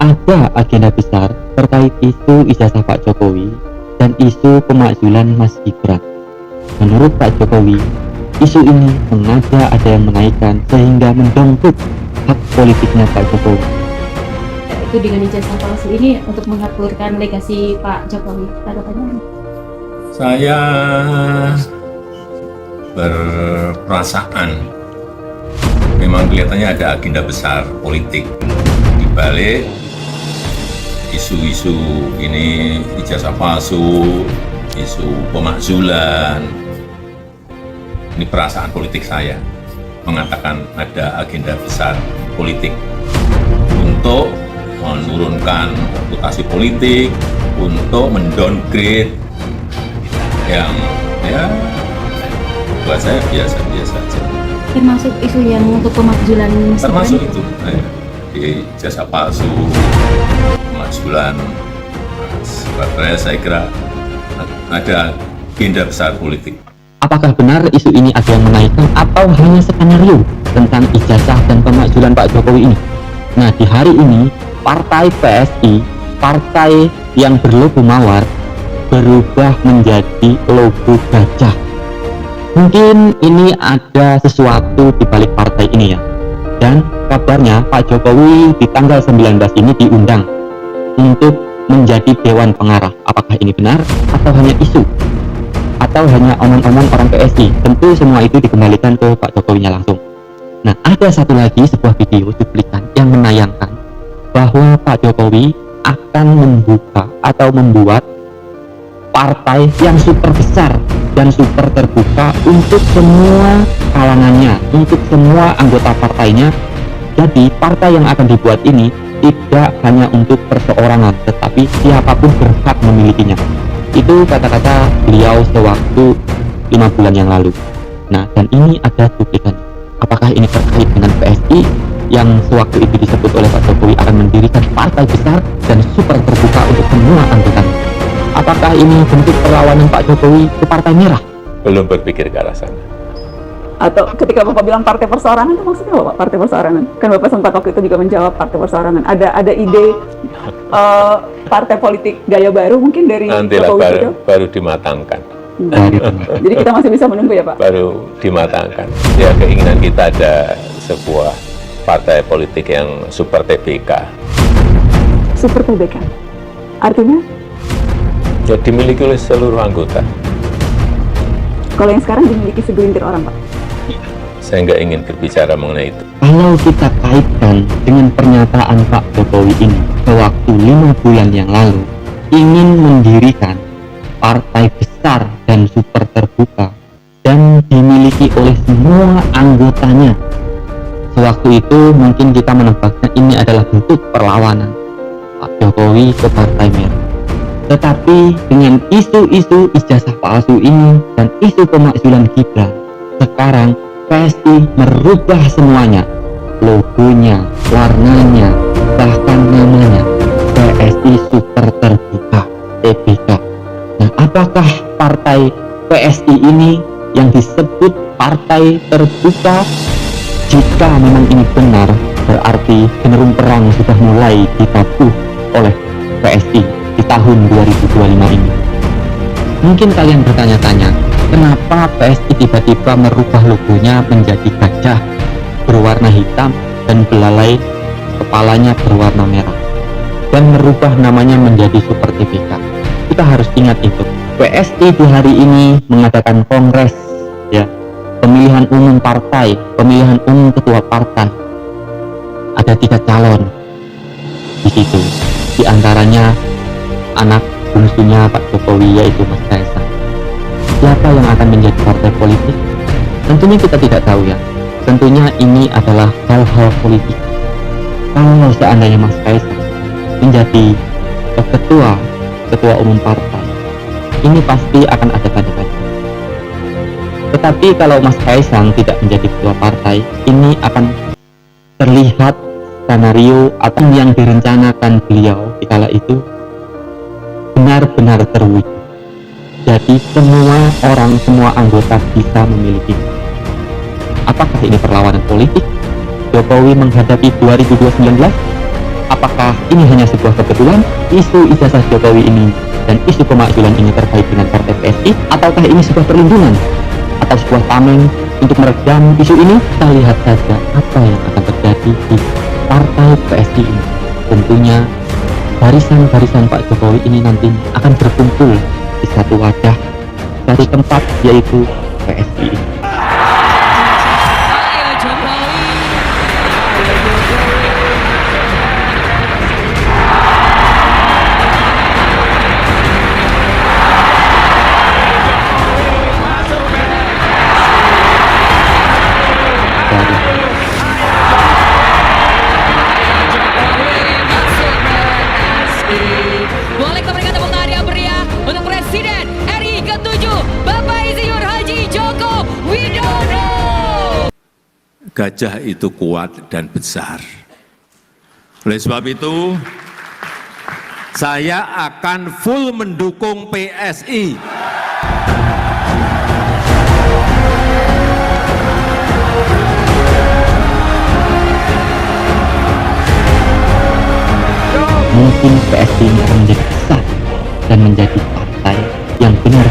ada agenda besar terkait isu ijazah Pak Jokowi dan isu pemakzulan Mas Gibran. Menurut Pak Jokowi, isu ini sengaja ada yang menaikkan sehingga mendongkrak hak politiknya Pak Jokowi. Itu dengan ijazah palsu ini untuk mengaturkan legasi Pak Jokowi. Tanggapannya? Saya berperasaan memang kelihatannya ada agenda besar politik di balik isu-isu ini, ijazah palsu, isu pemakzulan. Ini perasaan politik saya mengatakan ada agenda besar politik untuk menurunkan reputasi politik, untuk mendowngrade yang ya buat saya biasa-biasa saja. Termasuk isu yang untuk pemakzulan Termasuk itu, di ijazah palsu, pemakzulan. Sebenarnya saya kira ada agenda besar politik. Apakah benar isu ini ada yang menaikkan atau hanya skenario tentang ijazah dan pemakzulan Pak Jokowi ini? Nah, di hari ini partai PSI, partai yang berlogo mawar, berubah menjadi logo gajah. Mungkin ini ada sesuatu di balik partai ini ya. Dan kabarnya Pak Jokowi di tanggal 19 ini diundang untuk menjadi Dewan Pengarah. Apakah ini benar atau hanya isu? Atau hanya omong-omong orang PSI? Tentu semua itu dikembalikan ke Pak Jokowinya langsung. Nah, ada satu lagi sebuah video cuplikan yang menayangkan bahwa Pak Jokowi akan membuka atau membuat partai yang super besar dan super terbuka untuk semua kalangannya, untuk semua anggota partainya. Jadi partai yang akan dibuat ini tidak hanya untuk perseorangan, tetapi siapapun berhak memilikinya. Itu kata-kata beliau sewaktu 5 bulan yang lalu. Nah, dan ini ada cuplikan. Apakah ini terkait dengan PSI yang sewaktu itu disebut oleh Pak Jokowi akan mendirikan partai besar dan super terbuka untuk semua anggotanya? Apakah ini bentuk perlawanan Pak Jokowi ke Partai Merah? Belum berpikir ke arah sana. Atau ketika Bapak bilang partai perseorangan itu maksudnya apa Pak? Partai perseorangan? Kan Bapak sempat waktu itu juga menjawab partai perseorangan. Ada ide partai politik gaya baru mungkin dari Nantilah Jokowi baru dimatangkan. Jadi kita masih bisa menunggu ya Pak? Baru dimatangkan. Ya, keinginan kita ada sebuah partai politik yang super TBK. Super TBK? Artinya? Ya, dimiliki oleh seluruh anggota. Kalau yang sekarang dimiliki segelintir orang Pak? Saya nggak ingin berbicara mengenai itu. Kalau kita kaitkan dengan pernyataan Pak Jokowi ini sewaktu 5 bulan yang lalu ingin mendirikan partai besar dan super terbuka dan dimiliki oleh semua anggotanya, sewaktu itu mungkin kita menebaknya ini adalah bentuk perlawanan Pak Jokowi ke Partai Merah. Tetapi dengan isu-isu ijazah palsu ini dan isu pemakzulan Gibran, sekarang PSI merubah semuanya, logonya, warnanya, bahkan namanya, PSI Super Terbuka TBK. Nah, apakah partai PSI ini yang disebut partai terbuka? Jika memang ini benar, berarti cenderung perang sudah mulai ditabuh oleh PSI di tahun 2025 ini. Mungkin kalian bertanya-tanya, kenapa PSI tiba-tiba merubah logonya menjadi gajah berwarna hitam dan belalai kepalanya berwarna merah dan merubah namanya menjadi Super TBK? Kita harus ingat itu. PSI di hari ini mengadakan kongres, ya, pemilihan umum partai, pemilihan umum ketua partai. Ada 3 calon di situ, di antaranya anak bungsunya Pak Jokowi, yaitu Mas Kaisang. Siapa yang akan menjadi partai politik? Tentunya kita tidak tahu ya. Tentunya ini adalah hal-hal politik. Kalau seandainya Mas Kaisang menjadi ketua umum partai, ini pasti akan ada tanda tanya. Tetapi kalau Mas Kaisang tidak menjadi ketua partai, ini akan terlihat skenario atau yang direncanakan beliau di kala itu benar-benar terwujud. Jadi semua orang, semua anggota bisa memiliki. Apakah ini perlawanan politik? Jokowi menghadapi 2019? apakah ini hanya sebuah kebetulan isu ijazah Jokowi ini dan isu pemakzulan ini terkait dengan partai PSI, ataukah ini sebuah perlindungan atau sebuah tameng untuk meredam isu ini? Kita lihat saja apa yang akan terjadi di partai PSI ini. Tentunya barisan-barisan Pak Jokowi ini nanti akan berkumpul di satu wadah, satu tempat, yaitu PSI ini. Boleh kita berikan tepuk tangan yang meriah untuk Presiden RI ke-7 Bapak Insinyur Haji Joko Widodo. Gajah itu kuat dan besar. Oleh sebab itu, saya akan full mendukung PSI. Mungkin PSI ini akan menjadi besar dan menjadi partai yang benar